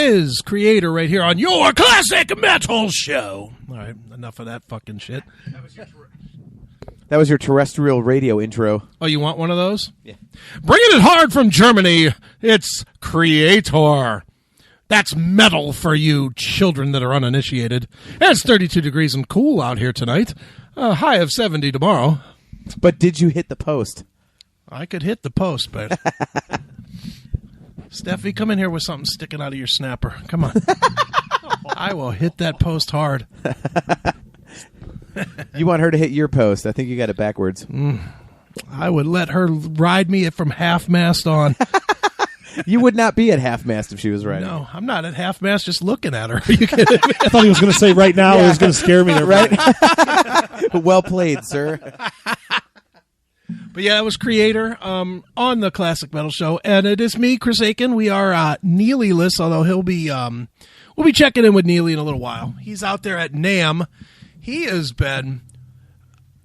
is Creator right here on your Classic Metal Show. All right, enough of that fucking shit. That was your terrestrial radio intro. Oh, you want one of those? Yeah. Bringing it hard from Germany, it's Creator. That's metal for you children that are uninitiated. And it's 32 degrees and cool out here tonight. A high of 70 tomorrow. But did you hit the post? I could hit the post, but... Steffi, come in here with something sticking out of your snapper. Come on. I will hit that post hard. You want her to hit your post. I think you got it backwards. I would let her ride me from half-mast on. You would not be at half-mast if she was riding. No, I'm not at half-mast just looking at her. Are you kidding me? I thought he was going to say right now. It was going to scare me. There, right? Well played, sir. But yeah, it was Creator on the Classic Metal Show, and it is me, Chris Aiken. We are Neely-less, although he'll be we'll be checking in with Neely in a little while. He's out there at NAMM. He has been,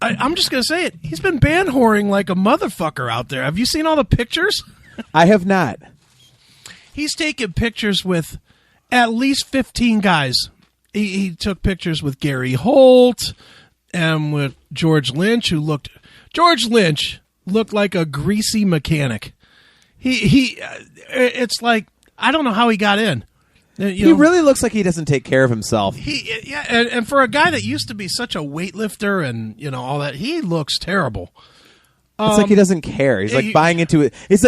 I'm just going to say it, he's been band whoring like a motherfucker out there. Have you seen all the pictures? I have not. He's taken pictures with at least 15 guys. He took pictures with Gary Holt and with George Lynch, George Lynch looked like a greasy mechanic. It's like, I don't know how he got in. He really looks like he doesn't take care of himself. And for a guy that used to be such a weightlifter and all that, he looks terrible. It's like he doesn't care. He's like buying into it. He's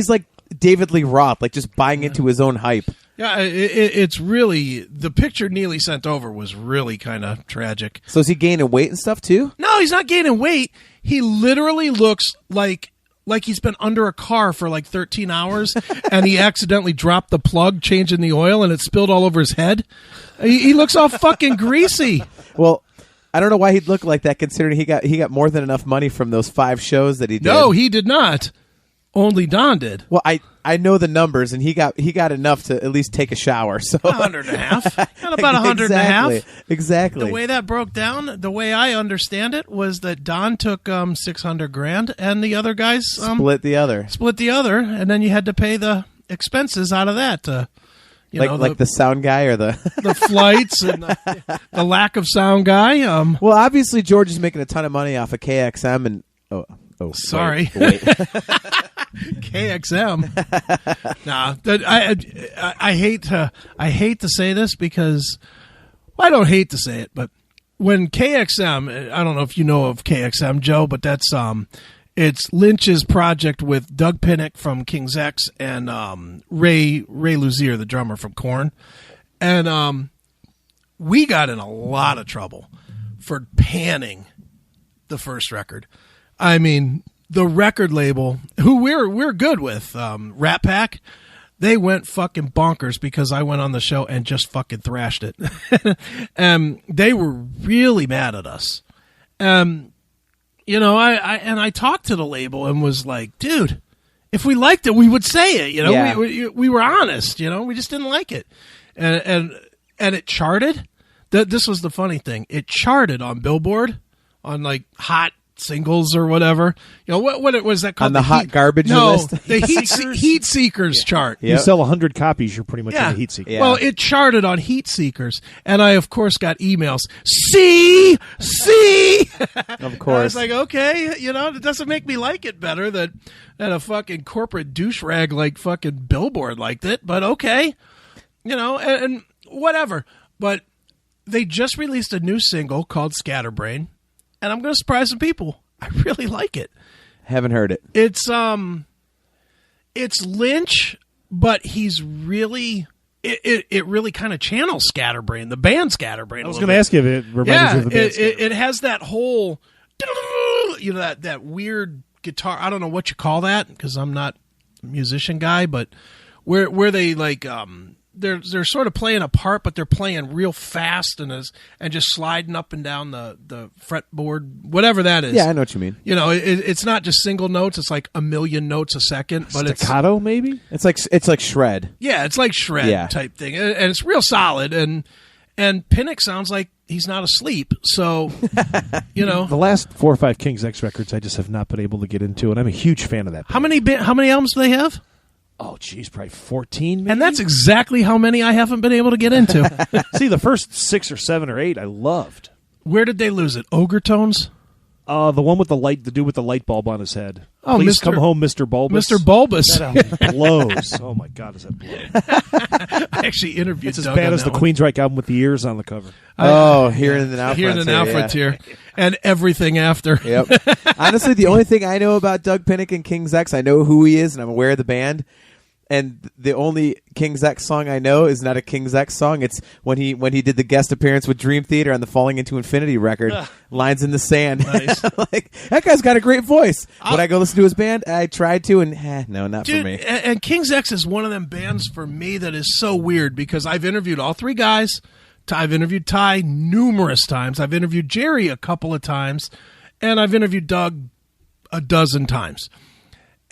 like David Lee Roth, like just buying into his own hype. Yeah, it's really, the picture Neely sent over was really kind of tragic. So is he gaining weight and stuff too? No, he's not gaining weight. He literally looks like he's been under a car for like 13 hours and he accidentally dropped the plug changing the oil and it spilled all over his head. He looks all fucking greasy. Well, I don't know why he'd look like that considering he got more than enough money from those 5 shows that he did. No, he did not. Only Don did. Well, I know the numbers, and he got enough to at least take a shower. So 100.5. Got about 100.5. Exactly. The way that broke down, the way I understand it, was that Don took $600,000, and the other guys split the other, and then you had to pay the expenses out of that. Like the sound guy or the flights and the lack of sound guy. Well, obviously George is making a ton of money off of KXM and sorry. Wait. KXM. Nah, I hate to say this because I don't hate to say it, but when KXM, I don't know if you know of KXM, Joe, but that's it's Lynch's project with Doug Pinnick from King's X and Ray Luzier, the drummer from Korn, and we got in a lot of trouble for panning the first record. I mean, the record label, who we're good with, Rat Pack, they went fucking bonkers because I went on the show and just fucking thrashed it. They were really mad at us. I talked to the label and was like, dude, if we liked it, we would say it. Yeah. We were honest. We just didn't like it, and it charted. This was the funny thing. It charted on Billboard on like hot singles or whatever. What was that called? On the hot garbage list? The Heat Seekers chart. Yep. You sell 100 copies, you're pretty much in the Heat Seekers. Yeah. Well, it charted on Heat Seekers, and I, of course, got emails. See? Of course. I was like, okay, it doesn't make me like it better that a fucking corporate douche rag like fucking Billboard liked it, but okay. And whatever. But they just released a new single called Scatterbrain. And I'm going to surprise some people. I really like it. Haven't heard it. It's Lynch, but he's really it really kind of channels Scatterbrain, the band Scatterbrain. I was going to ask you if it reminds you of the band. It has that whole that weird guitar. I don't know what you call that because I'm not a musician guy, but where they like they're sort of playing a part, but they're playing real fast and just sliding up and down the fretboard, whatever that is. Yeah, I know what you mean. It's not just single notes; it's like a million notes a second. But staccato, maybe. It's like shred. Yeah, it's like shred type thing, and it's real solid. And Pinnick sounds like he's not asleep. So the last 4 or 5 King's X records, I just have not been able to get into, and I'm a huge fan of that band. How many albums do they have? Oh, geez, probably 14, maybe? And that's exactly how many I haven't been able to get into. See, the first 6 or 7 or 8 I loved. Where did they lose it? Ogre Tones? The one with the dude with the light bulb on his head. Oh, Please come home, Mr. Bulbous. Mr. Bulbous. That blows. Oh, my God, does that blow? I actually interviewed It's as Doug bad on as the that one. Queensryche album with the ears on the cover. Here and Now Here and Now Frontier, Frontier. And everything after. Yep. Honestly, the only thing I know about Doug Pinnick and King's X, I know who he is and I'm aware of the band. And the only King's X song I know is not a King's X song. It's when he did the guest appearance with Dream Theater on the Falling Into Infinity record, Lines in the Sand. Nice. Like, that guy's got a great voice. Would I go listen to his band? I tried to, and no, not Dude, for me. And King's X is one of them bands for me that is so weird because I've interviewed all three guys. I've interviewed Ty numerous times. I've interviewed Jerry a couple of times. And I've interviewed Doug a dozen times.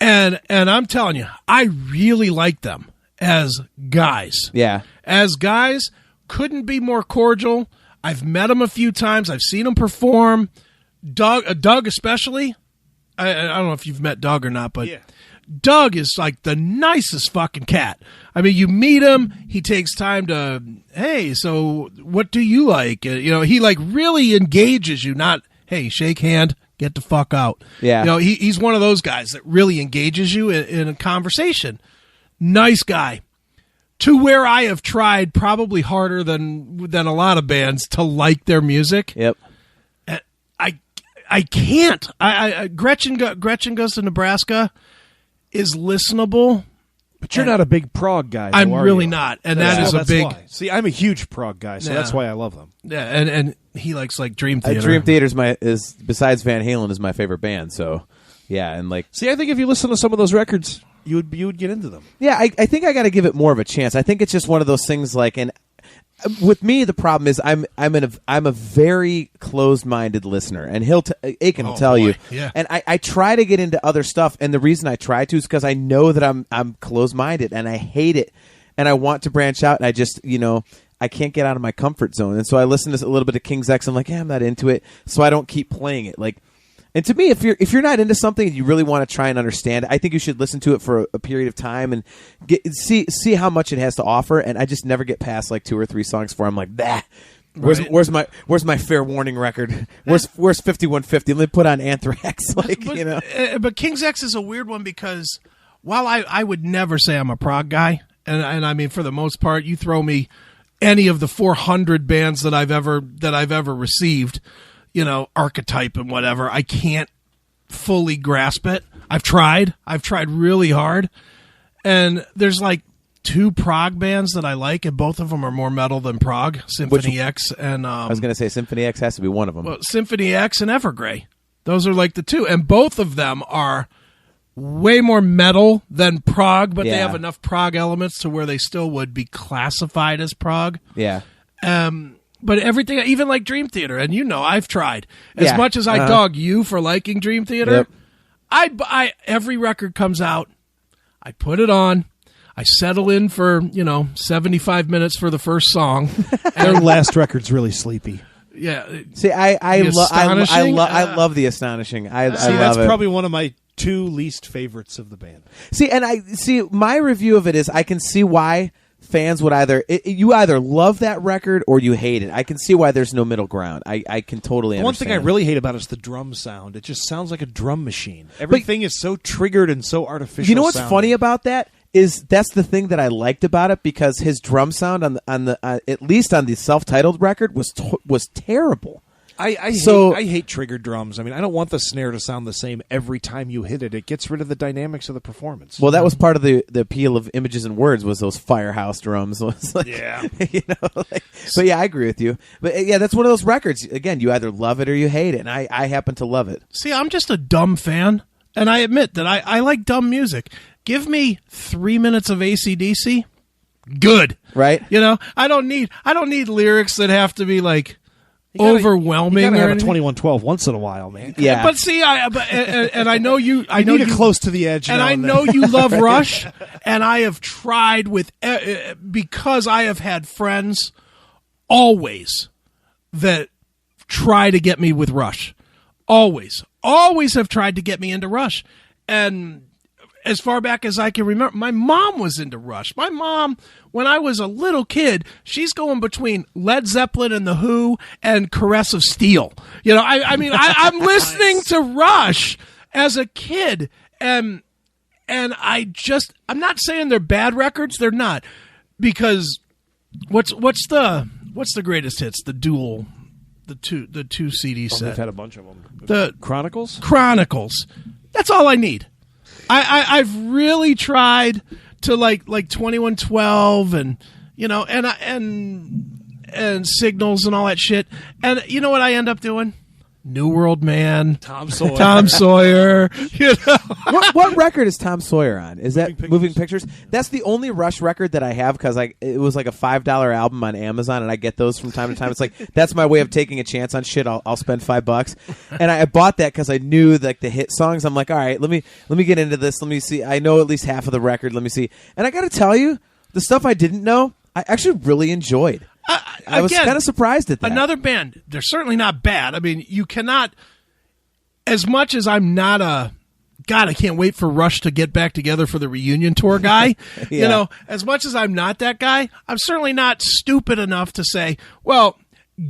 And I'm telling you, I really like them as guys. Yeah. As guys, couldn't be more cordial. I've met them a few times. I've seen them perform. Doug especially. I don't know if you've met Doug or not, but Yeah. Doug is like the nicest fucking cat. I mean, you meet him, he takes time to, hey, so what do you like? He like really engages you, not, hey, shake hand, get the fuck out. Yeah. He's one of those guys that really engages you in a conversation. Nice guy. To where I have tried probably harder than a lot of bands to like their music. Yep. I can't. Gretchen Goes to Nebraska is listenable. But you're not a big prog guy, though, I'm are really you? not, and That's that is a big. why. See, I'm a huge prog guy, so Yeah. that's why I love them. Yeah, and he likes like Dream Theater. Dream Theater is besides Van Halen is my favorite band. So yeah, and like See, I think if you listen to some of those records, you would get into them. yeah, I think I got to give it more of a chance. I think it's just one of those things like and. With me, the problem is I'm a very closed-minded listener, and Aiken will tell you. Yeah. And I try to get into other stuff, and the reason I try to is because I know that I'm closed-minded, and I hate it, and I want to branch out, and I just I can't get out of my comfort zone, and so I listen to a little bit of King's X. I'm like, yeah, I'm not into it, so I don't keep playing it. Like, and to me, if you're not into something and you really want to try and understand it, I think you should listen to it for a period of time and see how much it has to offer. And I just never get past like 2 or 3 songs before I'm like, bah. Where's my Fair Warning record? Where's 5150? Let me put on Anthrax. But King's X is a weird one because while I would never say I'm a prog guy, and I mean for the most part, you throw me any of the 400 bands that I've ever received. Archetype and whatever. I can't fully grasp it. I've tried really hard. And there's like 2 prog bands that I like, and both of them are more metal than prog. Symphony X and... I was going to say Symphony X has to be one of them. Well, Symphony X and Evergrey. Those are like the 2. And both of them are way more metal than prog, but they have enough prog elements to where they still would be classified as prog. Yeah. But everything, even like Dream Theater, and I've tried. As much as I dog you for liking Dream Theater, I every record comes out, I put it on, I settle in for 75 minutes for the first song. Their last record's really sleepy. Yeah. See, I love the Astonishing. I love that's it. probably one of my 2 least favorites of the band. See, my review of it is I can see why fans would you either love that record or you hate it. I can see why there's no middle ground. I can totally understand. One thing I really hate about it is the drum sound. It just sounds like a drum machine. Everything is so triggered and so artificial. You know what's sounding. funny about that is that's the thing that I liked about it, because his drum sound on the at least on the self-titled record was terrible. I hate triggered drums. I mean, I don't want the snare to sound the same every time you hit it. It gets rid of the dynamics of the performance. Well, that was part of the appeal of Images and Words, was those Firehouse drums. Was like, yeah. But yeah, I agree with you. But yeah, that's one of those records. Again, you either love it or you hate it, and I happen to love it. See, I'm just a dumb fan, and I admit that I like dumb music. Give me 3 minutes of AC/DC, good. Right? I don't need lyrics that have to be like overwhelming. You gotta have or a 2112 once in a while, man. Yeah, but see, and I know you. I know need you it close to the edge, and I know you love Rush. And I have tried because I have had friends always that try to get me with Rush. Always have tried to get me into Rush, and as far back as I can remember. My mom was into Rush. My mom, when I was a little kid, she's going between Led Zeppelin and The Who and Caress of Steel. You know, I'm listening to Rush as a kid, and I'm not saying they're bad records. They're not, because what's the greatest hits? The dual. The two CD set. They've had a bunch of them. The Chronicles. That's all I need. I've really tried to like 2112 and and Signals and all that shit. And you know what I end up doing? New World Man, Tom Sawyer. Tom Sawyer. You know? What record is Tom Sawyer on? Is that Moving Pictures? That's the only Rush record that I have, because it was like a $5 album on Amazon, and I get those from time to time. It's like, that's my way of taking a chance on shit. I'll spend $5, and I bought that because I knew like the hit songs. I'm like, all right, let me get into this. Let me see. I know at least half of the record. Let me see. And I got to tell you, the stuff I didn't know, I actually really enjoyed. I was kind of surprised at that. Another band, they're certainly not bad. I mean, you cannot, as much as I'm not God, I can't wait for Rush to get back together for the reunion tour guy. Yeah. You know, as much as I'm not that guy, I'm certainly not stupid enough to say, well,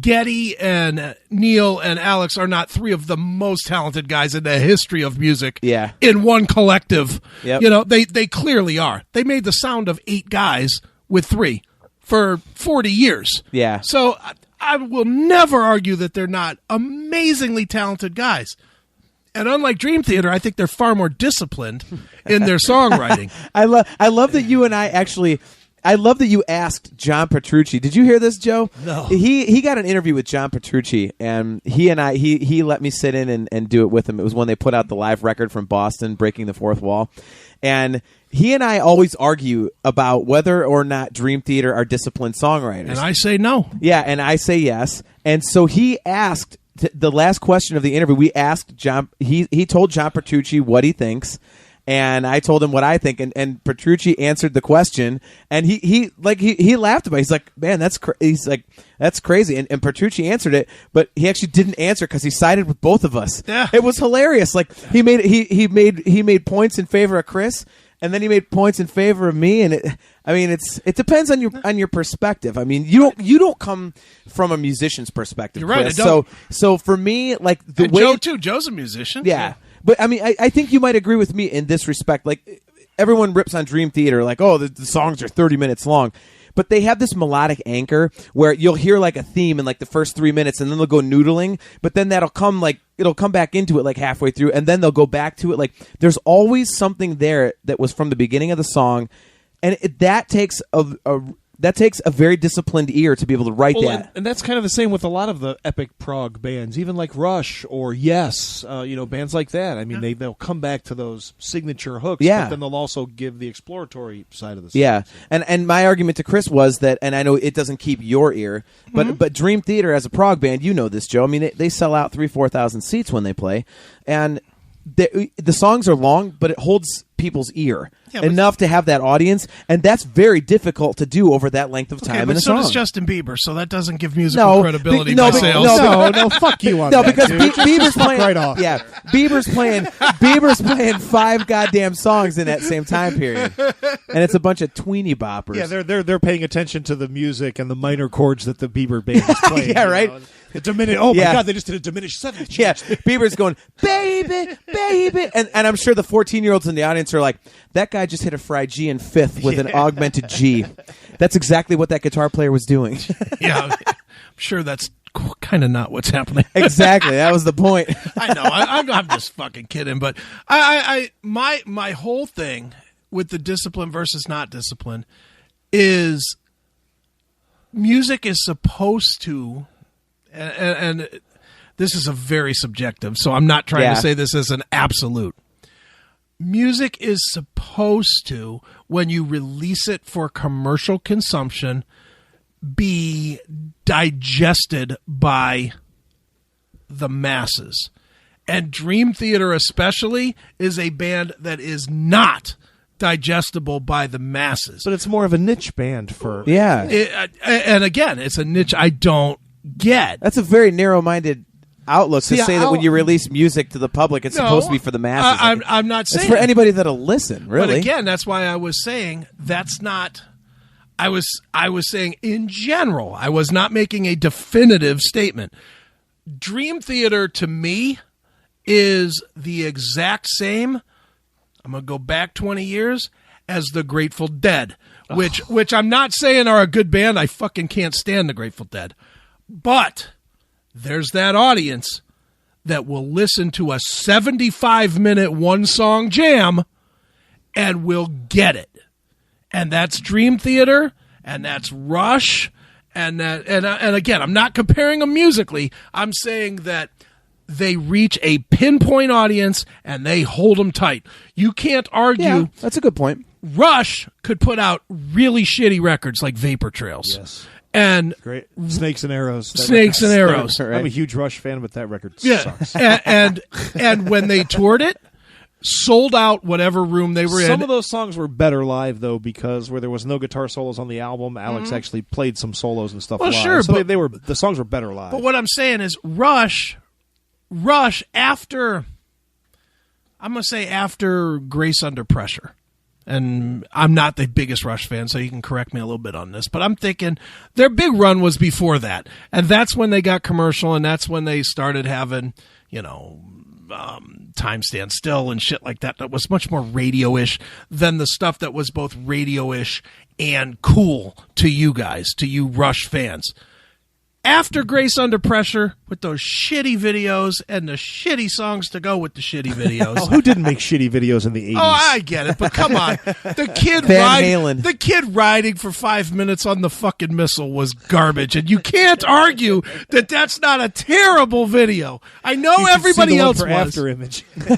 Geddy and Neil and Alex are not three of the most talented guys in the history of music in one collective. Yep. You know, they clearly are. They made the sound of 8 guys with 3. For 40 years. Yeah. So I will never argue that they're not amazingly talented guys. And unlike Dream Theater, I think they're far more disciplined in their songwriting. I love that you and I love that you asked John Petrucci. Did you hear this, Joe? No. He got an interview with John Petrucci, and he let me sit in and do it with him. It was when they put out the live record from Boston, Breaking the Fourth Wall. And he and I always argue about whether or not Dream Theater are disciplined songwriters. And I say no. Yeah, and I say yes. And so he asked, the last question of the interview, we asked John, he told John Petrucci what he thinks, and I told him what I think, and Petrucci answered the question, and he laughed about it. He's like, man, that's crazy. And Petrucci answered it, but he actually didn't answer because he sided with both of us. Yeah. It was hilarious. Like he made points in favor of Chris, and then he made points in favor of me, and it depends on your perspective. I mean, you don't come from a musician's perspective. You're right. Chris. So for me, like and Joe too. Joe's a musician. Yeah. But I mean, I think you might agree with me in this respect. Like, everyone rips on Dream Theater, like, oh, the songs are 30 minutes long. But they have this melodic anchor where you'll hear like a theme in like the first 3 minutes, and then they'll go noodling. But then it'll come back into it like halfway through, and then they'll go back to it. Like, there's always something there that was from the beginning of the song, and that takes a very disciplined ear to be able to write that. And that's kind of the same with a lot of the epic prog bands, even like Rush or Yes, bands like that. I mean, they'll come back to those signature hooks, but then they'll also give the exploratory side of the song. Yeah, and my argument to Chris was that, and I know it doesn't keep your ear, but Dream Theater as a prog band, you know this, Joe. I mean, they sell out 3,000-4,000 seats when they play, and the songs are long, but it holds people's ear enough to have that audience, and that's very difficult to do over that length of time in a song. So does Justin Bieber, so that doesn't give musical credibility by sales. No, fuck you on that. No, because dude. Bieber's playing right off. Yeah, Bieber's playing 5 goddamn songs in that same time period, and it's a bunch of tweeny boppers. Yeah, they're paying attention to the music and the minor chords that the Bieber band is playing. Yeah, right. The oh my God, they just did a diminished seventh. Yeah, Bieber's going, baby, baby, and I'm sure the 14-year-olds in the audience are like, that guy just hit a fried G in fifth with an augmented G. That's exactly what that guitar player was doing. Yeah, I'm sure that's kind of not what's happening. Exactly, that was the point. I know. I'm just fucking kidding, but my whole thing with the discipline versus not discipline is music is supposed to, and this is a very subjective, so I'm not trying to say this as an absolute. Music is supposed to, when you release it for commercial consumption, be digested by the masses. And Dream Theater especially is a band that is not digestible by the masses. But it's more of a niche band for... Yeah. And again, it's a niche I don't get. That's a very narrow-minded outlook to say that when you release music to the public, it's supposed to be for the masses. I'm not saying it's for anybody that'll listen. Really, but again, that's why I was saying that's not. I was saying in general. I was not making a definitive statement. Dream Theater to me is the exact same. I'm gonna go back 20 years as the Grateful Dead, which I'm not saying are a good band. I fucking can't stand the Grateful Dead, but there's that audience that will listen to a 75-minute one-song jam and will get it. And that's Dream Theater, and that's Rush, and again, I'm not comparing them musically. I'm saying that they reach a pinpoint audience, and they hold them tight. You can't argue. Yeah, that's a good point. Rush could put out really shitty records like Vapor Trails. Yes. And great Snakes and Arrows. Snakes and Arrows. I'm a huge Rush fan, but that record sucks. sucks. And when they toured it, sold out whatever room they were in. Some of those songs were better live, though, because where there was no guitar solos on the album, Alex actually played some solos and stuff live. Sure, so but the songs were better live. But what I'm saying is Rush after, I'm going to say after Grace Under Pressure, and I'm not the biggest Rush fan, so you can correct me a little bit on this, but I'm thinking their big run was before that, and that's when they got commercial, and that's when they started having, Time Stand Still and shit like that. That was much more radio-ish than the stuff that was both radio-ish and cool to you guys, to you Rush fans. After Grace Under Pressure, with those shitty videos and the shitty songs to go with the shitty videos. Who didn't make shitty videos in the 80s? Oh, I get it, but come on. The kid riding for 5 minutes on the fucking missile was garbage, and you can't argue that that's not a terrible video. I know everybody else was. After Image. But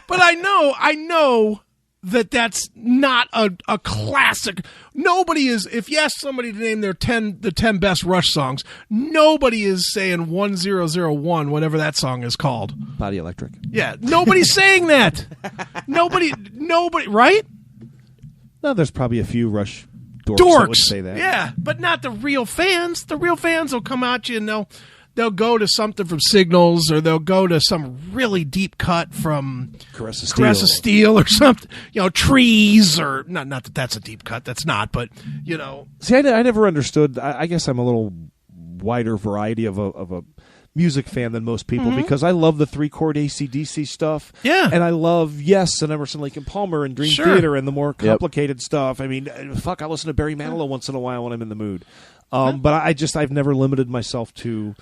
I know that that's not a classic. Nobody is, if you ask somebody to name the 10 best Rush songs, nobody is saying 1001, whatever that song is called. Body Electric. Yeah, nobody's saying that. Nobody, right? No, there's probably a few Rush dorks that would say that. Yeah, but not the real fans. The real fans will come at you and they'll go to something from Signals, or they'll go to some really deep cut from Caress of Steel or something. Trees, or not that that's a deep cut. That's not, but See, I never understood. I guess I'm a little wider variety of a music fan than most people, because I love the 3-chord AC/DC stuff. Yeah. And I love Yes and Emerson, Lake and Palmer and Dream Theater and the more complicated stuff. I mean, fuck, I listen to Barry Manilow once in a while when I'm in the mood. But I've never limited myself to,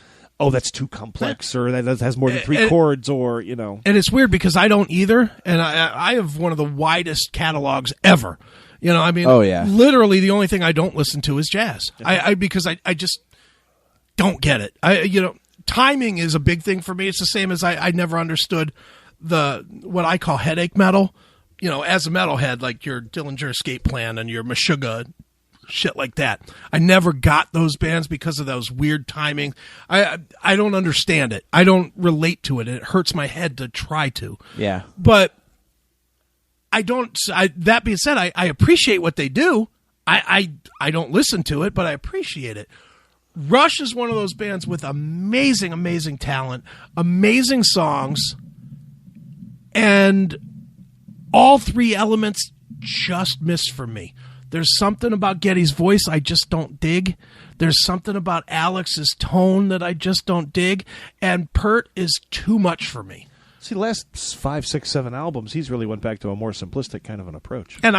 that's too complex, or that has more than 3 chords, or, And it's weird because I don't either, and I have one of the widest catalogs ever. Literally the only thing I don't listen to is jazz. Because I just don't get it. Timing is a big thing for me. It's the same as I never understood what I call headache metal. As a metalhead, like your Dillinger Escape Plan and your Meshuggah, shit like that. I never got those bands because of those weird timing. I don't understand it. I don't relate to it. It hurts my head to try to. Yeah. But that being said, I appreciate what they do. I don't listen to it, but I appreciate it. Rush is one of those bands with amazing, amazing talent, amazing songs, and all 3 elements just miss for me. There's something about Geddy's voice I just don't dig. There's something about Alex's tone that I just don't dig, and Pert is too much for me. See, the last 5, 6, 7 albums, he's really went back to a more simplistic kind of an approach. And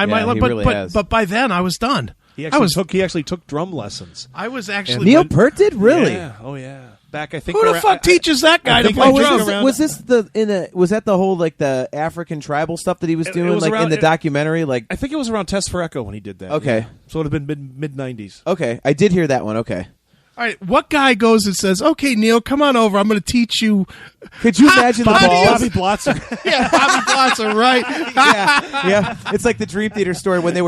but by then I was done. He actually took drum lessons. I was actually Neil Peart did, really? Yeah. Oh yeah. Back, I think. Who the fuck teaches that guy to play drums? Was that the whole the African tribal stuff that he was doing in the documentary? I think it was around Test for Echo when he did that. Okay, yeah. So it would have been mid 90s. Okay, I did hear that one. Okay. All right, what guy goes and says, "Okay, Neil, come on over. I'm going to teach you." Could you imagine the balls? Bobby Blotzer. Yeah, Bobby Blotzer, right? yeah. It's like the Dream Theater story when they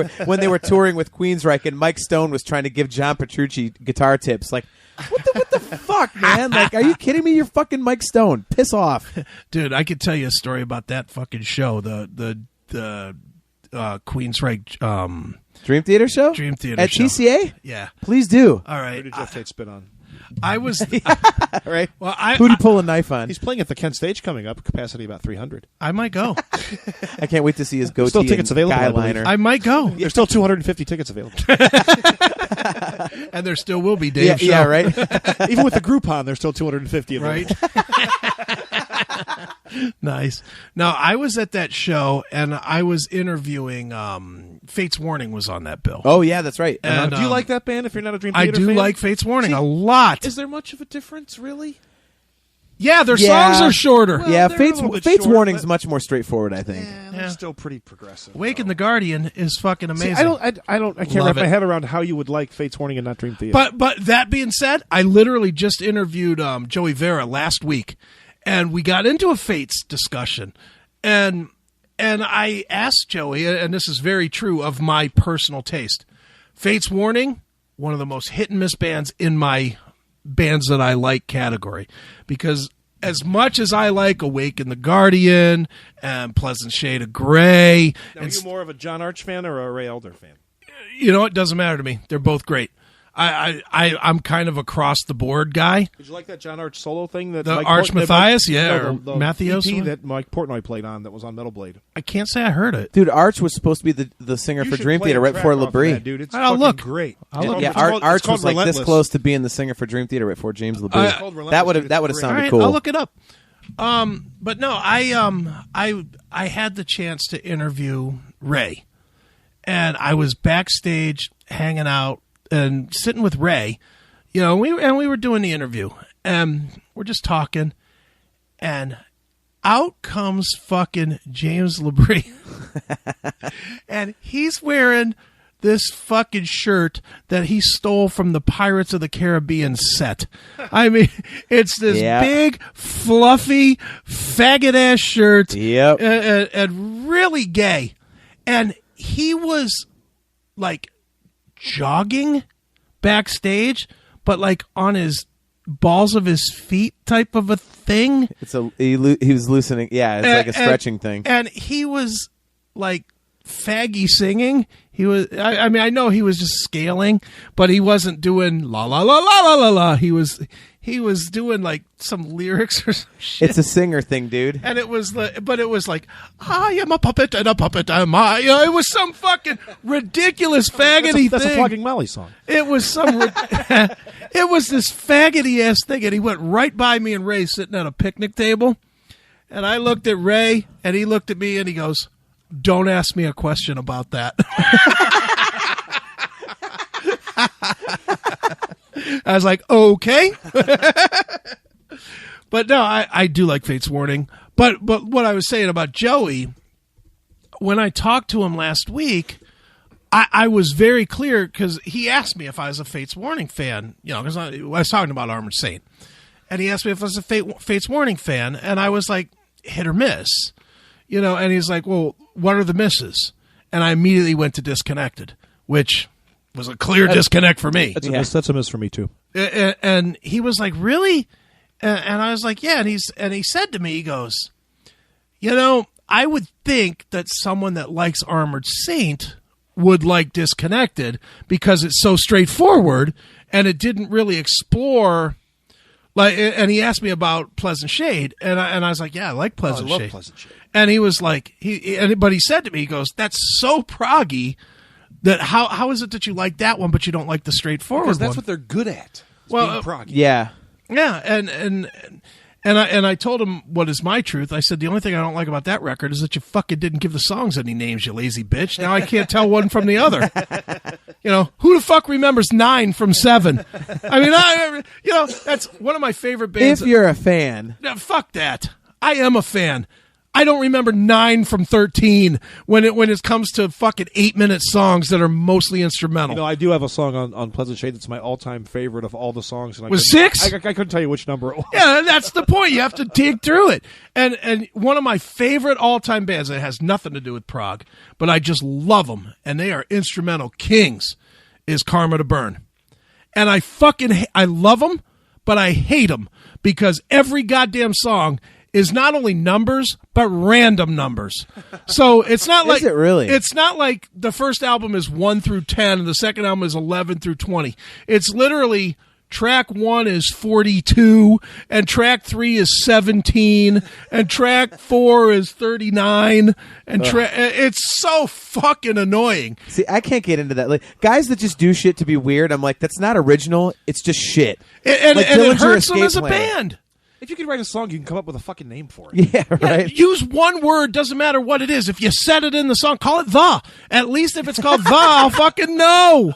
were touring with Queensryche and Mike Stone was trying to give John Petrucci guitar tips. Like, what the fuck, man? Like, are you kidding me? You're fucking Mike Stone. Piss off, dude. I could tell you a story about that fucking show. The Queensryche. Dream Theater show? Dream Theater at show. TCA? Yeah. Please do. All right. Who did Jeff Tate spit on? I was right. well. Who'd he pull a knife on? He's playing at the Kent Stage coming up. Capacity about 300. I might go. I can't wait to see his goatee Still tickets and available, I believe. guyliner. I might go, There's still 250 tickets available. and there still will be Dave. Yeah, show. right. Even with the Groupon, there's still 250 available. Right. Nice. Now, I was at that show, and I was interviewing. Fate's Warning was on that bill. Oh yeah, that's right. And, Do you like that band if you're not a Dream I Theater do fan? like Fate's Warning See, a lot. Is there much of a difference, really? Yeah, their Yeah. songs are shorter. Well, yeah, they're a Fate's little bit Fate's short, Warning's but- much more straightforward, I think. Yeah, they're Yeah. still pretty progressive. Waking the Guardian is fucking See, amazing. I can't Love wrap my it. head around how you would like Fate's Warning and not Dream Theater. But that being said, I literally just interviewed Joey Vera last week, and we got into a Fates discussion, and I asked Joey, and this is very true of my personal taste, Fate's Warning, one of the most hit and miss bands in my bands that I like category, because as much as I like Awaken the Guardian and Pleasant Shade of Grey, now, and are you more of a John Arch fan or a Ray Elder fan? you know, it doesn't matter to me. They're both great. I'm kind of across the board guy. Did you like that John Arch solo thing? That The Mike Arch Portnoy- Matthias, yeah, no, or the Mattheos EP one? that Mike Portnoy played on that was on Metal Blade. I can't say I heard it. Dude, Arch was supposed to be the singer You for should Dream play Theater a right track before off of Labrie. that, dude. It's I'll fucking look. great. I'll look. Yeah, It's called- Arch it's called was like this Relentless. close to being the singer for Dream Theater right before James Labrie. It's called Relentless, that would have dude. that would have It's All sounded right, cool. I'll look it up. But no, I had the chance to interview Ray, and I was backstage hanging out and sitting with Ray. You know, we were doing the interview, and we're just talking, and out comes fucking James Labrie, and he's wearing this fucking shirt that he stole from the Pirates of the Caribbean set. I mean, it's this Yeah. big, fluffy, faggot-ass shirt. Yep. And really gay. And he was, like, jogging backstage, but, like, on his balls of his feet type of a thing. He was loosening. Yeah, it's like a stretching thing. And he was, like, faggy singing. He was. I mean, I know he was just scaling, but he wasn't doing la la la la la la la. He was doing like some lyrics or some shit. It's a singer thing, dude. And it was like, I am a puppet and a puppet am I. It was some fucking ridiculous faggoty That's a thing. Flogging Molly song. It was some. It was this faggoty ass thing, and he went right by me and Ray sitting at a picnic table, and I looked at Ray, and he looked at me, and he goes, "Don't ask me a question about that." I was like, okay. But no, I do like Fate's Warning. But what I was saying about Joey, when I talked to him last week, I was very clear because he asked me if I was a Fate's Warning fan. You know, because I was talking about Armored Saint. And he asked me if I was a Fate's Warning fan. And I was like, hit or miss. You know, and he's like, well, what are the misses? And I immediately went to Disconnected, which was a clear disconnect for me. That's a miss for me too. And he was like, really? And I was like, yeah. And he said to me, he goes, you know, I would think that someone that likes Armored Saint would like Disconnected because it's so straightforward and it didn't really explore. Like, and he asked me about Pleasant Shade, and I was like, yeah, I like Pleasant I love Shade. Pleasant Shade. And he was like, but he said to me, he goes, that's so proggy that how is it that you like that one but you don't like the straightforward Because that's one? what they're good at. Well, Being proggy. Yeah. Yeah, and I told him what is my truth. I said the only thing I don't like about that record is that you fucking didn't give the songs any names, you lazy bitch. Now I can't tell one from the other. You know, who the fuck remembers 9 from 7? I mean, you know, that's one of my favorite bands. If you're a fan. No, fuck that. I am a fan. I don't remember 9 from 13 when it comes to fucking 8-minute songs that are mostly instrumental. You know, I do have a song on Pleasant Shade that's my all-time favorite of all the songs. And Was 6? I couldn't tell you which number it was. Yeah, that's the point. You have to dig through it. And one of my favorite all-time bands that has nothing to do with Prog, but I just love them, and they are instrumental kings, is Karma to Burn. And I love them, but I hate them because every goddamn song is not only numbers but random numbers. So it's not like Is it really? It's not like the first album is 1 through 10 and the second album is 11 through 20. It's literally track 1 is 42, and track 3 is 17, and track 4 is 39, and it's so fucking annoying. See, I can't get into that. Like, guys that just do shit to be weird, I'm like, that's not original. It's just shit. And like it hurts them Escape as a Plan. band. If you could write a song, you can come up with a fucking name for it. Yeah, right. Use one word, doesn't matter what it is. If you said it in the song, call it the. At least if it's called the, I'll fucking know.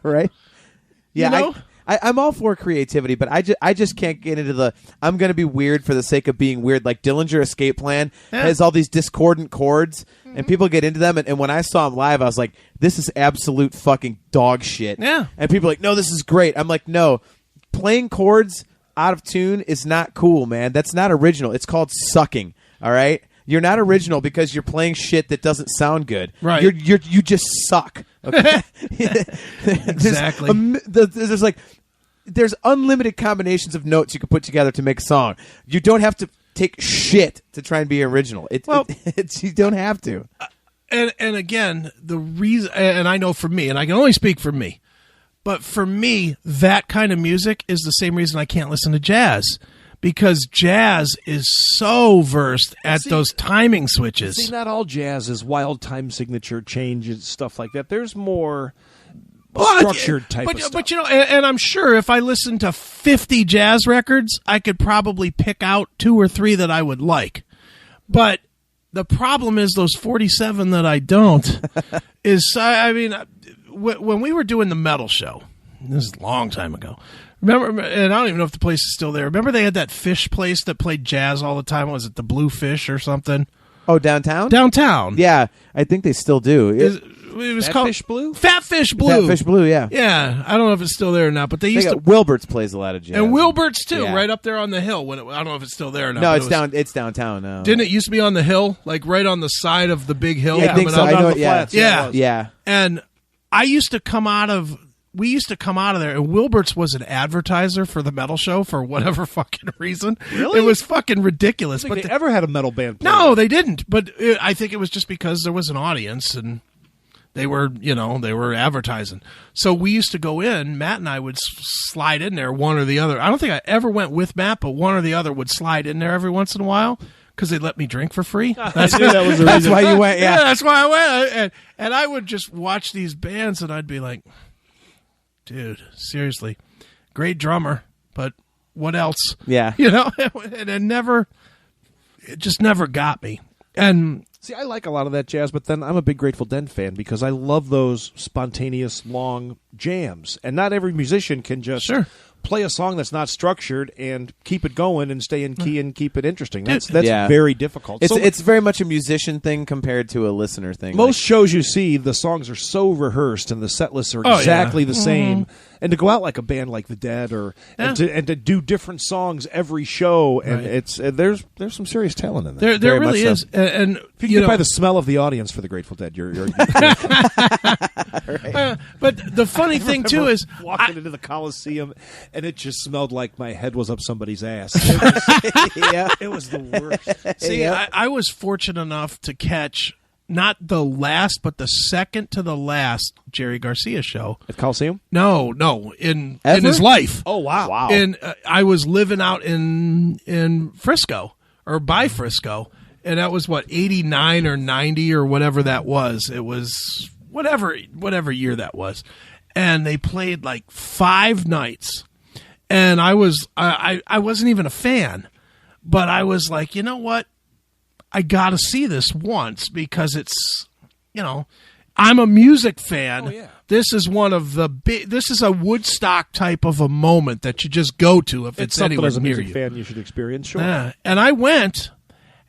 Right? Yeah, You know? I'm all for creativity, but I just can't get into the I'm going to be weird for the sake of being weird. Like Dillinger Escape Plan has all these discordant chords, and people get into them. And when I saw them live, I was like, this is absolute fucking dog shit. Yeah. And people are like, no, this is great. I'm like, no, playing chords out of tune is not cool, man. That's not original. It's called sucking. All right. You're not original because you're playing shit that doesn't sound good. Right. You just suck. Okay. Exactly. There's unlimited combinations of notes you can put together to make a song. You don't have to take shit to try and be original. You don't have to. And again, the reason, and I know for me, and I can only speak for me, but for me, that kind of music is the same reason I can't listen to jazz. Because jazz is so versed at those timing switches. See, not all jazz is wild time signature changes, stuff like that. There's more structured type of stuff. But you know, and I'm sure if I listened to 50 jazz records, I could probably pick out 2 or 3 that I would like. But the problem is those 47 that I don't is, I mean, when we were doing the metal show, this is a long time ago. Remember, and I don't even know if the place is still there. Remember they had that fish place that played jazz all the time? Was it the Blue Fish or something? Oh, downtown? Downtown. Yeah, I think they still do. It was called Fish Blue? Fat Fish Blue. Fat Fish Blue, yeah. Yeah, I don't know if it's still there or not, but they used to. Wilbert's plays a lot of jazz. And Wilbert's too, Yeah. right up there on the hill. I don't know if it's still there or not. No, but it's downtown now. Didn't it used to be on the hill, like right on the side of the big hill? Yeah, I think coming so. up? I know Down it, the yeah. flats, Yeah. it was. Yeah. And I used to come out of. We used to come out of there, and Wilbert's was an advertiser for the metal show for whatever fucking reason. Really? It was fucking ridiculous. I don't think But they ever had a metal band play. no, they didn't. But I think it was just because there was an audience, and they were advertising. So we used to go in. Matt and I would slide in there, one or the other. I don't think I ever went with Matt, but one or the other would slide in there every once in a while because they'd let me drink for free. That's, that was the That's reason. why you went, yeah. That's why I went. And I would just watch these bands, and I'd be like, dude, seriously, great drummer, but what else? Yeah. You know, and it just never got me. And See, I like a lot of that jazz, but then I'm a big Grateful Dead fan because I love those spontaneous, long jams. And not every musician can just play a song that's not structured and keep it going and stay in key and keep it interesting. That's Yeah. very difficult. It's very much a musician thing compared to a listener thing. Most shows you see, the songs are so rehearsed and the set lists are exactly the same. And to go out like a band like the Dead, and to do different songs every show, and it's there's some serious talent in there. there Very really much is. And If you can get by the smell of the audience for the Grateful Dead, you're but the funny thing too is walking into the Coliseum, and it just smelled like my head was up somebody's ass. It was the worst. See, I was fortunate enough to catch not the last, but the second to the last Jerry Garcia show. At Coliseum? No, in Ever? his life. Oh, wow. And I was living out in Frisco or by Frisco, and that was what 89 or 90 or whatever that was. It was whatever year that was, and they played like 5 nights, and I wasn't even a fan, but I was like, you know what? I got to see this once because it's, I'm a music fan. Oh, yeah. This is one of the this is a Woodstock type of a moment that you just go to if it's something anywhere as a near music you. fan you should experience, sure. Yeah. And I went,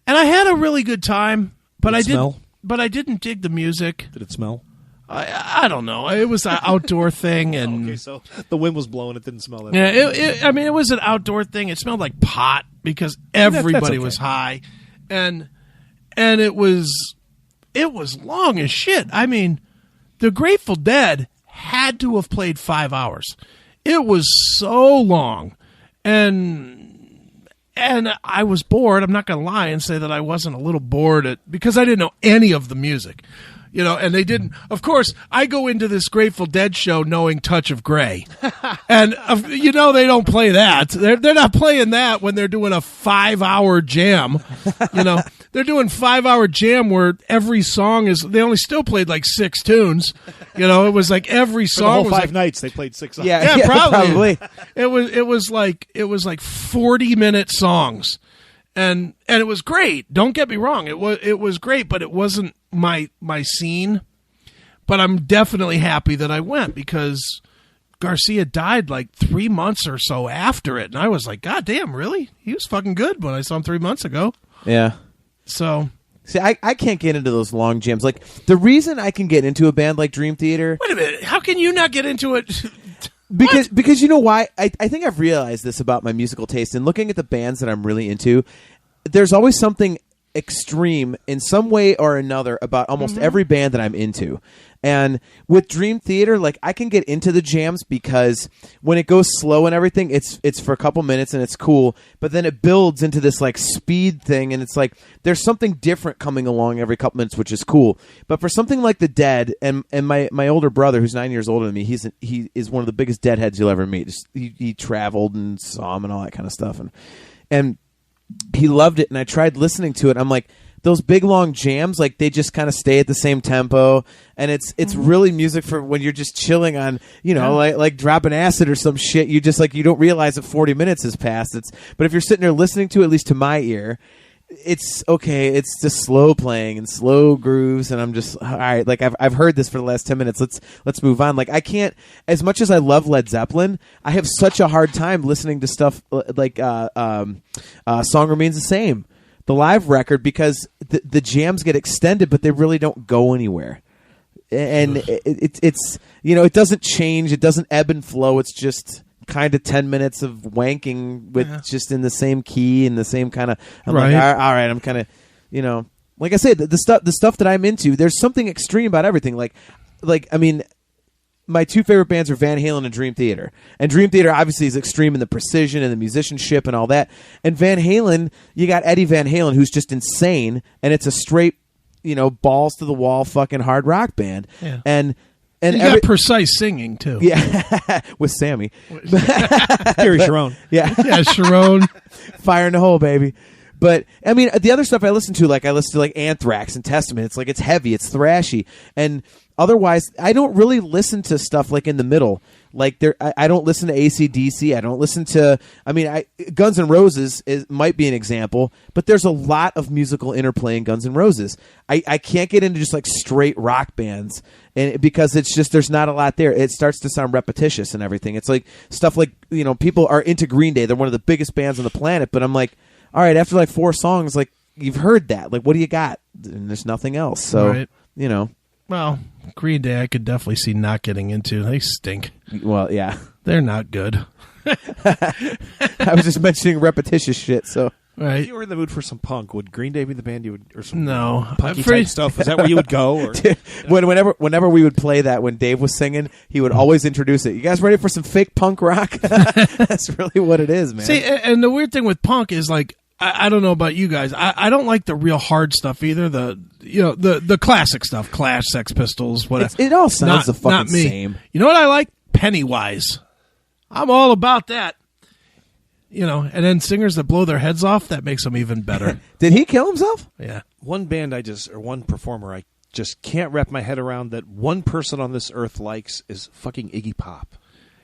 and I had a really good time, but Did it smell? I didn't dig the music. Did it smell? I don't know. It was an outdoor thing, and Okay, so the wind was blowing. It didn't smell that yeah, it was an outdoor thing. It smelled like pot because everybody okay. was high, and it was long as shit. I mean, the Grateful Dead had to have played 5 hours. It was so long, and I was bored. I'm not going to lie and say that I wasn't a little bored because I didn't know any of the music. and they didn't. Of course, I go into this Grateful Dead show knowing Touch of Grey, and they don't play that. They're not playing that when they're doing a 5-hour jam. They're doing 5-hour jam where every song is. They only still played like 6 tunes. It was like every song. For the whole was 5 like, nights they played 6 songs. Yeah, probably. It was like 40-minute songs. And it was great. Don't get me wrong. It was great, but it wasn't my scene. But I'm definitely happy that I went because Garcia died like 3 months or so after it, and I was like, God damn, really? He was fucking good when I saw him 3 months ago. Yeah. So. See, I can't get into those long jams. Like, the reason I can get into a band like Dream Theater... Wait a minute. How can you not get into it? Because you know why? I think I've realized this about my musical taste. And looking at the bands that I'm really into, there's always something extreme in some way or another about almost every band that I'm into. And with Dream Theater, like, I can get into the jams because when it goes slow and everything, it's for a couple minutes and it's cool, but then it builds into this like speed thing, and it's like there's something different coming along every couple minutes, which is cool. But for something like the Dead, and my older brother, who's 9 years older than me, he is one of the biggest Deadheads you'll ever meet. He traveled and saw him and all that kind of stuff, and he loved it, and I tried listening to it. I'm like, those big long jams, like, they just kind of stay at the same tempo, and it's really music for when you're just chilling on, like dropping acid or some shit. You just, like, you don't realize that 40 minutes has passed. But if you're sitting there listening to it, at least to my ear, it's okay. It's just slow playing and slow grooves, and I'm just, all right, like, I've heard this for the last 10 minutes. Let's move on. Like, I can't, as much as I love Led Zeppelin, I have such a hard time listening to stuff like Song Remains the Same, the live record, because the jams get extended, but they really don't go anywhere. And it's it doesn't change. It doesn't ebb and flow. It's just kind of 10 minutes of wanking with just in the same key and the same kind of. I'm like, all right, I'm kind of, like I said, the stuff that I'm into. There's something extreme about everything. Like I mean, my 2 favorite bands are Van Halen and Dream Theater. And Dream Theater obviously is extreme in the precision and the musicianship and all that. And Van Halen, you got Eddie Van Halen, who's just insane, and it's a straight, balls to the wall fucking hard rock band. Yeah. And you got precise singing too. Yeah, with Sammy. Gary Sharon. Yeah, Sharon. Fire in the hole, baby. But I mean, the other stuff I listen to like Anthrax and Testament. It's like, it's heavy, it's thrashy, and otherwise, I don't really listen to stuff like in the middle. Like, I don't listen to AC/DC. I don't listen to. I mean, Guns N' Roses might be an example, but there's a lot of musical interplay in Guns N' Roses. I can't get into just like straight rock bands, and because it's just, there's not a lot there. It starts to sound repetitious and everything. It's like stuff like, people are into Green Day. They're one of the biggest bands on the planet, but I'm like, all right, after like 4 songs, like, you've heard that. Like, what do you got? And there's nothing else. So, right. Well, Green Day, I could definitely see not getting into. They stink. Well, yeah. They're not good. I was just mentioning repetitious shit, so. Right. If you were in the mood for some punk, would Green Day be the band you would, or some punky afraid... type stuff? Is that where you would go? Or? Whenever we would play that, when Dave was singing, he would always introduce it. You guys ready for some fake punk rock? That's really what it is, man. See, and the weird thing with punk is, like, I don't know about you guys. I don't like the real hard stuff either. The classic stuff, Clash, Sex Pistols, whatever. It all sounds the fucking same. You know what I like? Pennywise. I'm all about that. And then singers that blow their heads off, that makes them even better. Did he kill himself? Yeah. One band one performer I just can't wrap my head around that one person on this earth likes is fucking Iggy Pop.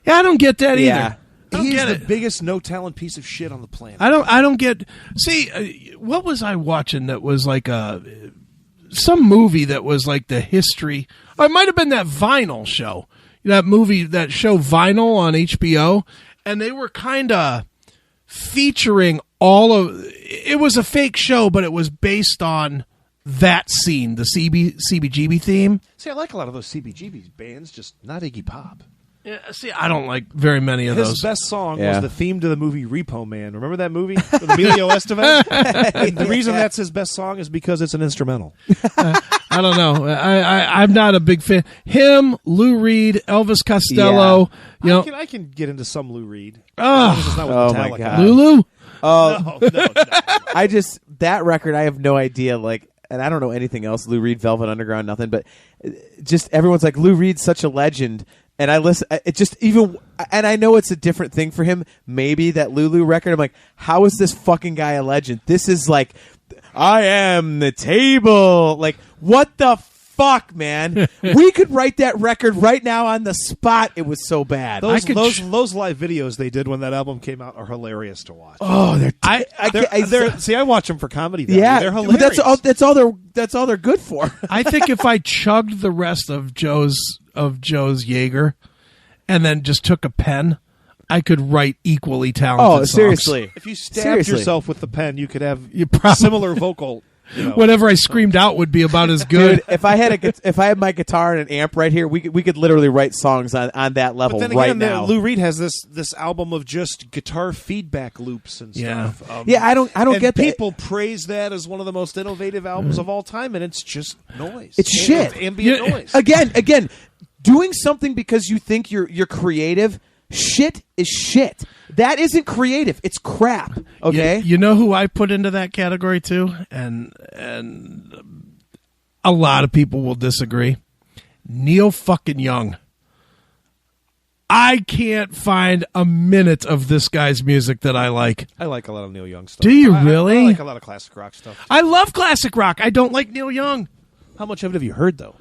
Yeah, I don't get that either. Yeah. He's the biggest no-talent piece of shit on the planet. I don't get... See, what was I watching that was like some movie that was like the history... Or it might have been that Vinyl show. That movie, that show Vinyl on HBO. And they were kind of featuring all of... It was a fake show, but it was based on that scene, the CBGB theme. See, I like a lot of those CBGB bands, just not Iggy Pop. Yeah, see, I don't like very many of those. His best song was the theme to the movie Repo Man. Remember that movie with Emilio Estevez? The reason that's his best song is because it's an instrumental. I don't know. I'm not a big fan. Him, Lou Reed, Elvis Costello. Yeah. I can get into some Lou Reed. Oh my God, Lulu. Oh no. I just, that record, I have no idea. Like, and I don't know anything else. Lou Reed, Velvet Underground, nothing. But just everyone's like, Lou Reed's such a legend. And I listen. It just even, and I know it's a different thing for him. Maybe that Lulu record. I'm like, how is this fucking guy a legend? This is like, I am the table. Like, what the fuck, man? We could write that record right now on the spot. It was so bad. Those live videos they did when that album came out are hilarious to watch. Oh, see, I watch them for comedy value. Yeah, they're hilarious. That's all they're good for. I think if I chugged the rest of Joe's Jaeger and then just took a pen, I could write equally talented songs. Seriously. If you stabbed yourself with the pen, you could have similar vocal. Whatever I screamed out would be about as good. Dude, if I had my guitar and an amp right here, we could literally write songs on that level. But then right again, now. Lou Reed has this album of just guitar feedback loops and stuff. I don't get that. People praise that as one of the most innovative albums of all time, and it's just noise. It's shit. Ambient noise. Again, doing something because you think you're creative. Shit is shit. That isn't creative. It's crap. Okay. You know who I put into that category too, and a lot of people will disagree. Neil fucking Young. I can't find a minute of this guy's music that I like. I like a lot of Neil Young stuff. Do you really? I like a lot of classic rock stuff. I love classic rock. I don't like Neil Young. How much of it have you heard though?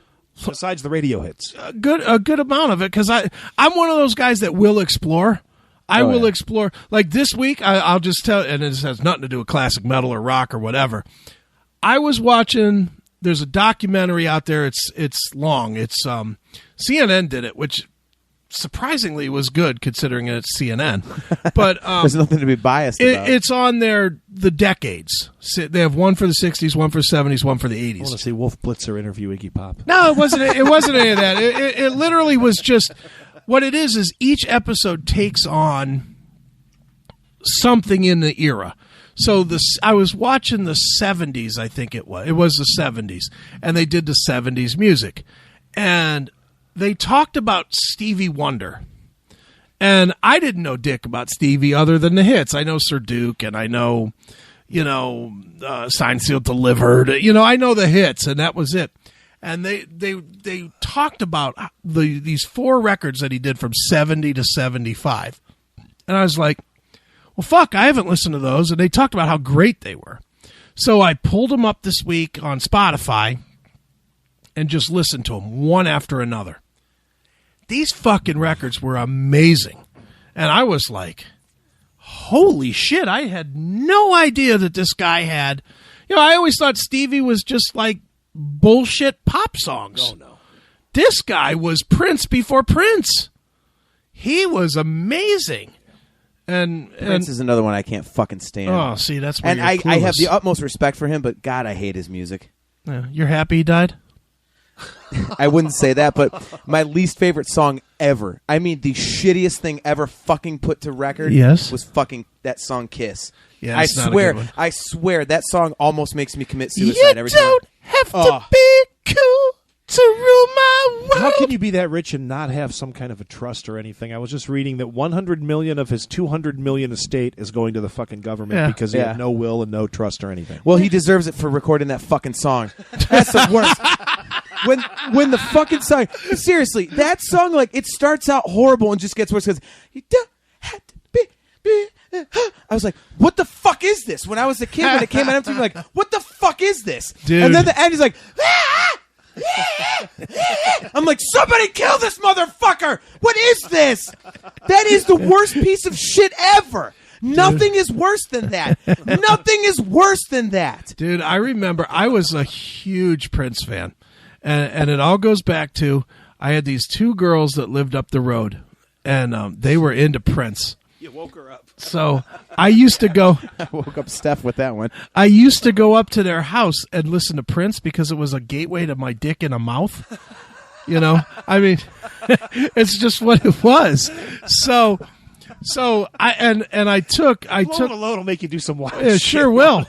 Besides the radio hits, a good amount of it, because I'm one of those guys that will explore. I will explore. Like this week, I'll just tell, and it has nothing to do with classic metal or rock or whatever. I was watching. There's a documentary out there. It's long. It's CNN did it, which surprisingly was good considering it's CNN. But there's nothing to be biased about. It's on the decades. They have one for the 60s, one for the 70s, one for the 80s. I want to see Wolf Blitzer interview Iggy Pop. No, it wasn't any of that. It literally was just, what it is each episode takes on something in the era. So I was watching the 70s, I think it was. It was the 70s. And they did the 70s music. And they talked about Stevie Wonder. And I didn't know dick about Stevie other than the hits. I know Sir Duke, and I know, Signed, Sealed, Delivered. I know the hits, and that was it. And they talked about these 4 records that he did from 70 to 75. And I was like, well, fuck, I haven't listened to those. And they talked about how great they were. So I pulled them up this week on Spotify and just listened to them one after another. These fucking records were amazing. And I was like, holy shit, I had no idea that this guy had... I always thought Stevie was just like bullshit pop songs. Oh, no. This guy was Prince before Prince. He was amazing. And Prince is another one I can't fucking stand. Oh, see, that's where and I have the utmost respect for him, but God, I hate his music. Yeah, you're happy he died? I wouldn't say that, but my least favorite song ever, I mean the shittiest thing ever fucking put to record, was fucking that song Kiss. Yeah, I swear that song almost makes me commit suicide every time. You don't have to be cool to rule my world. How can you be that rich and not have some kind of a trust or anything? I was just reading that 100 million of his 200 million estate is going to the fucking government because he had no will and no trust or anything. Well, he deserves it for recording that fucking song. That's the worst. When the fucking song, seriously, that song, like, it starts out horrible and just gets worse because you don't have to be. I was like, what the fuck is this? When I was a kid, when it came out, I'm like, what the fuck is this? Dude. And then the end is like, I'm like, somebody kill this motherfucker! What is this? That is the worst piece of shit ever. Nothing is worse than that. Nothing is worse than that. Dude, I remember I was a huge Prince fan. And it all goes back to, I had these 2 girls that lived up the road, and they were into Prince. You woke her up. So I used to go... I woke up Steph with that one. I used to go up to their house and listen to Prince because it was a gateway to my dick in a mouth. I mean, it's just what it was. So I took... Alone will make you do some wild shit. Sure will.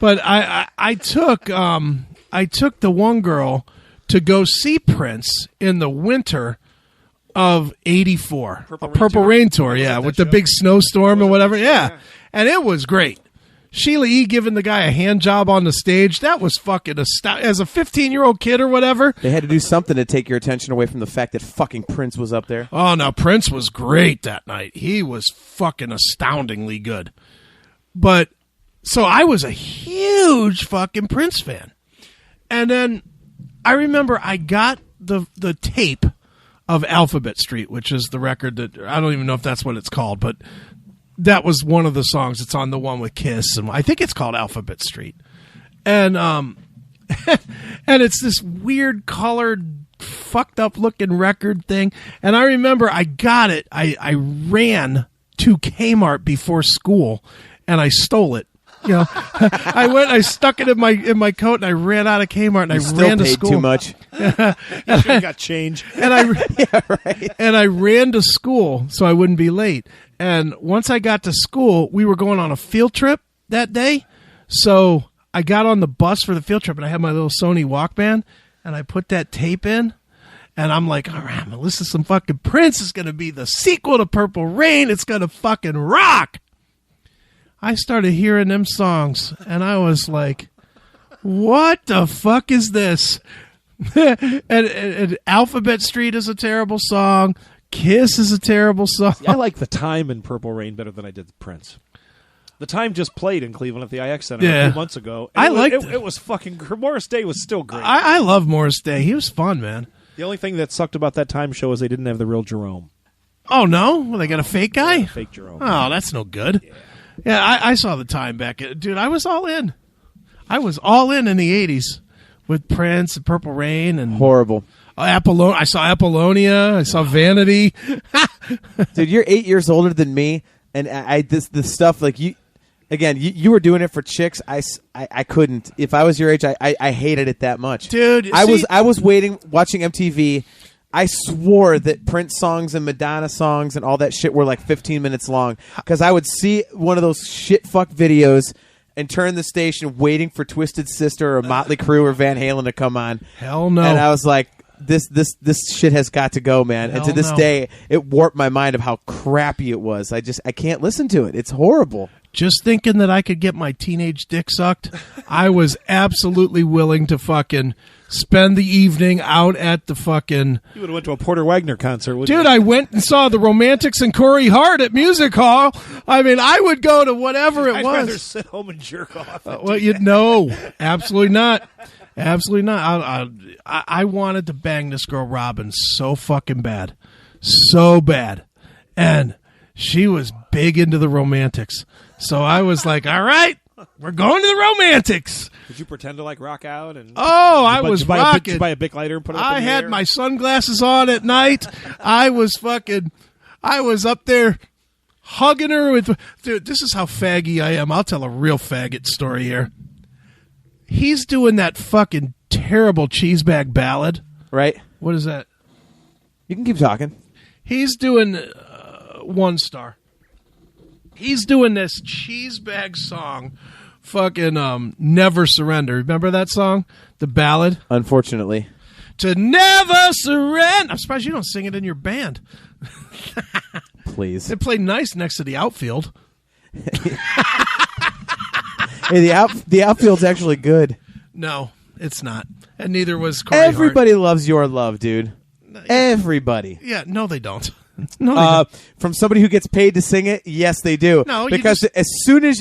But I took the one girl to go see Prince in the winter of '84, Purple Rain Tour, with the big snowstorm and whatever, and it was great. Sheila E. giving the guy a hand job on the stage, that was fucking as a 15-year-old kid or whatever. They had to do something to take your attention away from the fact that fucking Prince was up there. Oh, no, Prince was great that night. He was fucking astoundingly good. But, so I was a huge fucking Prince fan. And then I remember I got the tape of Alphabet Street, which is the record that, I don't even know if that's what it's called, but that was one of the songs. It's on the one with Kiss, and I think it's called Alphabet Street. And and it's this weird colored, fucked up looking record thing. And I remember I got it. I ran to Kmart before school, and I stole it. You know, I stuck it in my coat, and I ran out of Kmart, and I ran to school. Too much. You should have got change. And I ran to school so I wouldn't be late. And once I got to school, we were going on a field trip that day. So I got on the bus for the field trip, and I had my little Sony Walkman, and I put that tape in. And I'm like, all right, I'm going to listen to some fucking Prince. It's going to be the sequel to Purple Rain. It's going to fucking rock. I started hearing them songs, and I was like, what the fuck is this? and Alphabet Street is a terrible song. Kiss is a terrible song. See, I like The Time in Purple Rain better than I did Prince. The Time just played in Cleveland at the IX Center a few months ago. I liked it. It was fucking... Morris Day was still great. I love Morris Day. He was fun, man. The only thing that sucked about that Time show is they didn't have the real Jerome. Oh, no? Well, they got a fake guy? Yeah, fake Jerome. Oh, that's no good. Yeah, I saw The Time back. Dude, I was all in. I was all in the 80s with Prince and Purple Rain. And horrible. I saw Apollonia. I saw Vanity. Dude, you're 8 years older than me, and this stuff, like, you were doing it for chicks. I couldn't. If I was your age, I hated it that much. Dude, I was watching MTV. I swore that Prince songs and Madonna songs and all that shit were like 15 minutes long, because I would see one of those shit fuck videos and turn the station waiting for Twisted Sister or Motley Crue or Van Halen to come on. Hell no. And I was like, this shit has got to go, man. And to this day, it warped my mind of how crappy it was. I can't listen to it. It's horrible. Just thinking that I could get my teenage dick sucked, I was absolutely willing to fucking spend the evening out at the fucking... You would have went to a Porter Wagner concert, wouldn't you? Dude, I went and saw the Romantics and Corey Hart at Music Hall. I mean, I would go to whatever it was. I'd rather sit home and jerk off. No, absolutely not. Absolutely not. I wanted to bang this girl Robin so fucking bad. So bad. And she was big into the Romantics. So I was like, all right, we're going to the Romantics. Did you pretend to like rock out? I was rocking. Did you buy a Bic lighter and put it up in the I had air? my sunglasses on at night. I was up there hugging her with... Dude, this is how faggy I am. I'll tell a real faggot story here. He's doing that fucking terrible cheesebag ballad. Right. What is that? You can keep talking. He's doing One Star. He's doing this cheesebag song, fucking Never Surrender. Remember that song? The ballad? Unfortunately. To never surrender. I'm surprised you don't sing it in your band. Please. It played nice next to the outfield. Hey, the outfield's actually good. No, it's not. And neither was Corey Everybody loves Your Love, dude. Everybody. Yeah, no, they don't. No, they don't. From somebody who gets paid to sing it, yes, they do. No, because as soon as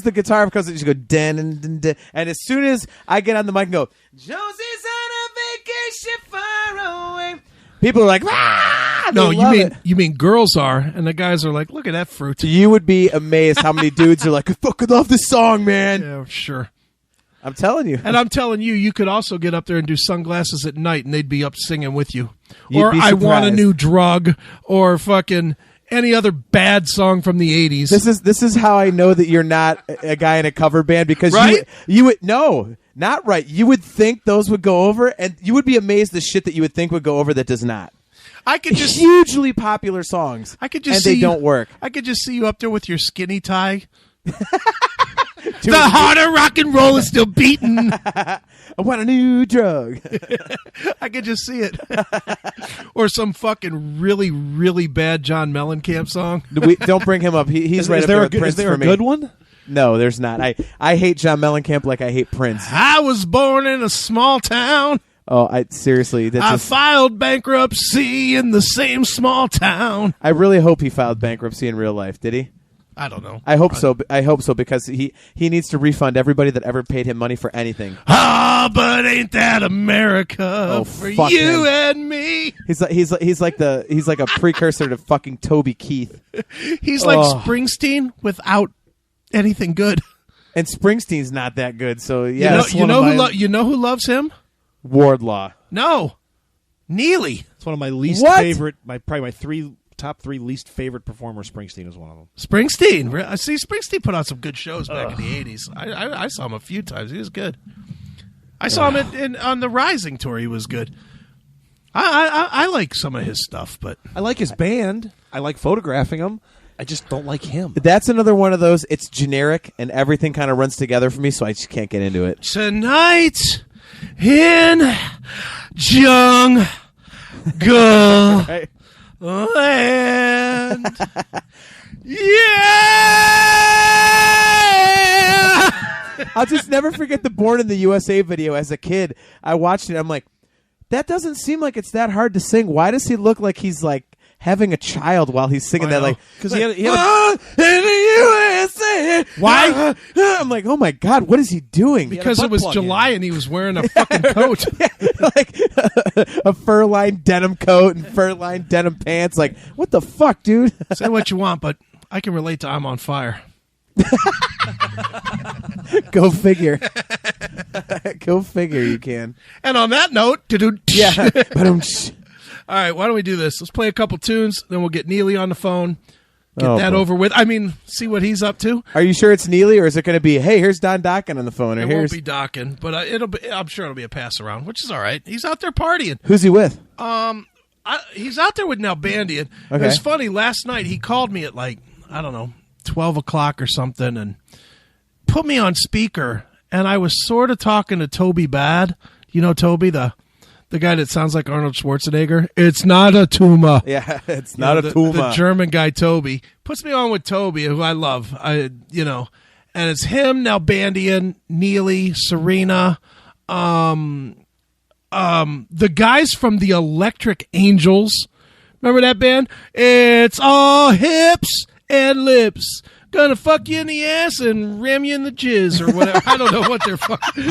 the guitar comes, you just go dun, dun, dun, dun, and as soon as I get on the mic and go, Josie's on a vacation far away, people are like, ah! No, you mean girls are, and the guys are like, look at that fruit. You would be amazed how many dudes are like, I fucking love this song, man. Yeah, sure. I'm telling you. And I'm telling you, you could also get up there and do Sunglasses at Night, and they'd be up singing with you. You'd or be I Want a surprised. New Drug, or fucking any other bad song from the 80s. This is how I know that you're not a guy in a cover band, because Right? you would no, not right. You would think those would go over, and you would be amazed the shit that you would think would go over that does not. I could just hugely popular songs. I could just and see they don't work. I could just see you up there with your skinny tie. The heart of rock and roll is still beating. I want a new drug. I could just see it. Or some fucking really, really bad John Mellencamp song. Don't bring him up. He's right up there with Prince Is there for a me. good one? No, there's not. I hate John Mellencamp like I hate Prince. I was born in a small town. Oh, seriously. I filed bankruptcy in the same small town. I really hope he filed bankruptcy in real life. Did he? I don't know. I hope so. I hope so because he needs to refund everybody that ever paid him money for anything. But ain't that America for you and me? He's like a precursor to fucking Toby Keith. He's like Springsteen without anything good. And Springsteen's not that good. So yeah, you know who loves him? Wardlaw. No, Neely. It's one of my least favorite. Probably my top three least favorite performers. Springsteen is one of them. Springsteen. I see. Springsteen put on some good shows back in the '80s. I saw him a few times. He was good. I saw him on the Rising tour. He was good. I like some of his stuff, but I like his band. I like photographing him. I just don't like him. That's another one of those. It's generic, and everything kind of runs together for me, so I just can't get into it. Tonight in Jungle right. Land. Yeah! I'll just never forget the Born in the USA video as a kid. I watched it. I'm like, that doesn't seem like it's that hard to sing. Why does he look like he's like having a child while he's singing that? Like, because he had in the USA. Why? I'm like, oh my God, what is he doing? Because it was July and he was wearing a fucking coat. Like a fur-lined denim coat and fur-lined denim pants. Like, what the fuck, dude? Say what you want, but I can relate to I'm on Fire. Go figure. Go figure, you can. And on that note, yeah. All right, why don't we do this? Let's play a couple tunes, then we'll get Neely on the phone. Get that over with. I mean, see what he's up to. Are you sure it's Neely, or is it going to be, hey, here's Don Dokken on the phone? Or it won't be Dokken, but I'm sure it'll be a pass around, which is all right. He's out there partying. Who's he with? He's out there with Nalbandian. Okay. It was funny. Last night, he called me at like, I don't know, 12 o'clock or something, and put me on speaker, and I was sort of talking to Toby Bad. You know Toby, the guy that sounds like Arnold Schwarzenegger? It's not a tumor. Yeah, it's not a tumor. The German guy Toby puts me on with Toby, who I love. And it's him, Nalbandian, Neely, Serena, the guys from the Electric Angels. Remember that band? It's all hips and lips. Gonna fuck you in the ass and ram you in the jizz or whatever. I don't know what they're fucking.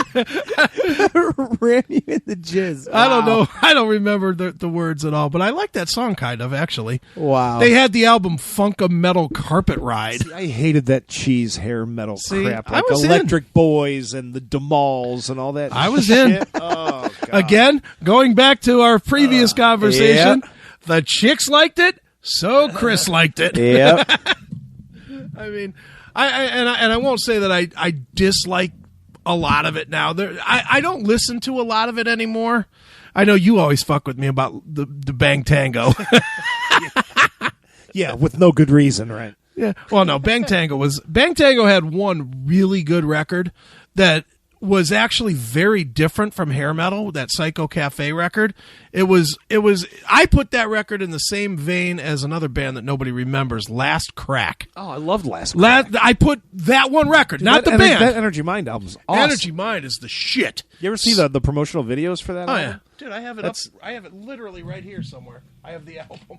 Ram you in the jizz. Wow. I don't know. I don't remember the words at all, but I like that song kind of, actually. Wow. They had the album Funka Metal Carpet Ride. See, I hated that cheese hair metal crap. Like I was Electric Boys and the DeMauls and all that I was shit. in. Oh, God. Again, going back to our previous conversation, Yep. The chicks liked it, so Chris liked it. Yep. I mean, I won't say that I dislike a lot of it now. I don't listen to a lot of it anymore. I know you always fuck with me about the Bang Tango. Yeah, with no good reason, right? Yeah. Well, no, Bang Tango had one really good record that was actually very different from hair metal, that Psycho Cafe record. It was I put that record in the same vein as another band that nobody remembers, Last Crack. Oh, I loved Last Crack. I put that one record, Dude, not the band. That Energy Mind album's awesome. Energy Mind is the shit. You ever see the promotional videos for that Oh, album? yeah. Dude, I have it up. I have it literally right here somewhere. I have the album.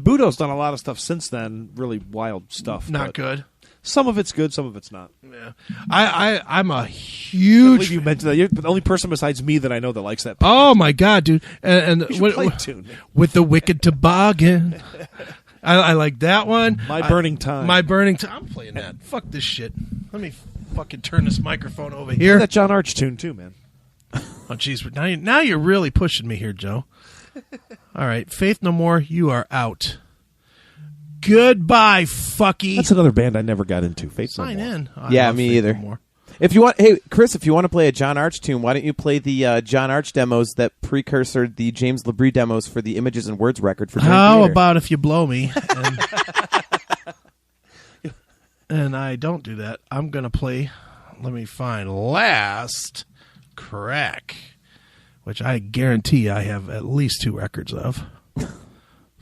Budo's done a lot of stuff since then, really wild stuff. Not but good. Some of it's good, some of it's not. Yeah, I'm a huge. You mentioned that. You're the only person besides me that I know that likes that. Oh my god, dude! And play a tune. With the Wicked Toboggan. I like that one. My Burning Time. My Burning Time. I'm playing that. Fuck this shit. Let me fucking turn this microphone over here. That John Arch tune too, man. Oh jeez, now you're really pushing me here, Joe. All right, Faith No More, you are out. Goodbye, fucky. That's another band I never got into. Faith No Sign More. in. I Yeah, love me Faith either. No More. If you want, hey Chris, if you want to play a John Arch tune, why don't you play the John Arch demos that precursored the James LaBrie demos for the Images and Words record for Dream How Theater? about if you blow me? And I don't do that. I'm going to play, let me find Last Crack, which I guarantee I have at least 2 records of.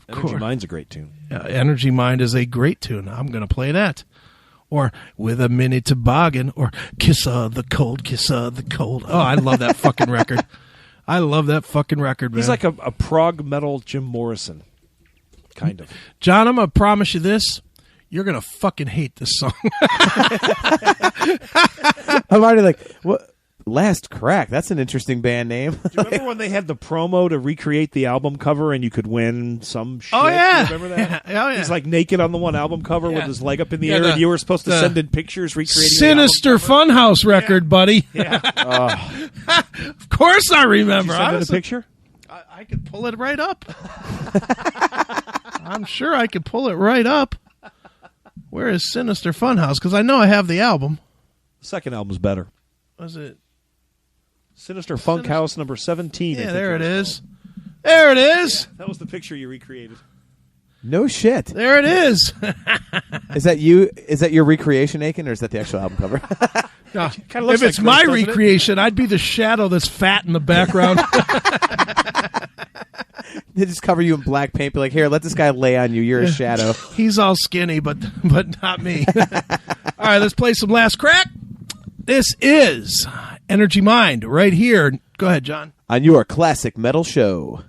Energy Mind's a great tune. Energy Mind is a great tune. I'm going to play that. or With a Mini Toboggan, or Kiss of the Cold, Kiss of the Cold. Oh, I love that fucking record. I love that fucking record, man. He's like a prog metal Jim Morrison, kind of. John, I'm going to promise you this. You're going to fucking hate this song. I'm already like, what? Last Crack. That's an interesting band name. Do you remember when they had the promo to recreate the album cover and you could win some shit? Oh, yeah. Do you remember that? Yeah. Oh, yeah. He's like naked on the the album cover with his leg up in the air, and you were supposed to send in pictures recreating Sinister the album cover. Funhouse record, buddy. Yeah. Of course I remember. Did you send in a picture? I could pull it right up. I'm sure I could pull it right up. Where is Sinister Funhouse? Because I know I have the album. The second album's better. Was it? Sinister Funk House number 17. Yeah, there it is. There it is. Yeah, that was the picture you recreated. No shit. There it is. Is that you? Is that your recreation, Aiken, or is that the actual album cover? No, Kinda looks if it's like my Chris, doesn't it? recreation, I'd be the shadow that's fat in the background. They just cover you in black paint. Be like, here, let this guy lay on you. You're a shadow. He's all skinny, but not me. All right, let's play some Last Crack. This is Energy Mind right here. Go ahead, John. On your classic metal show.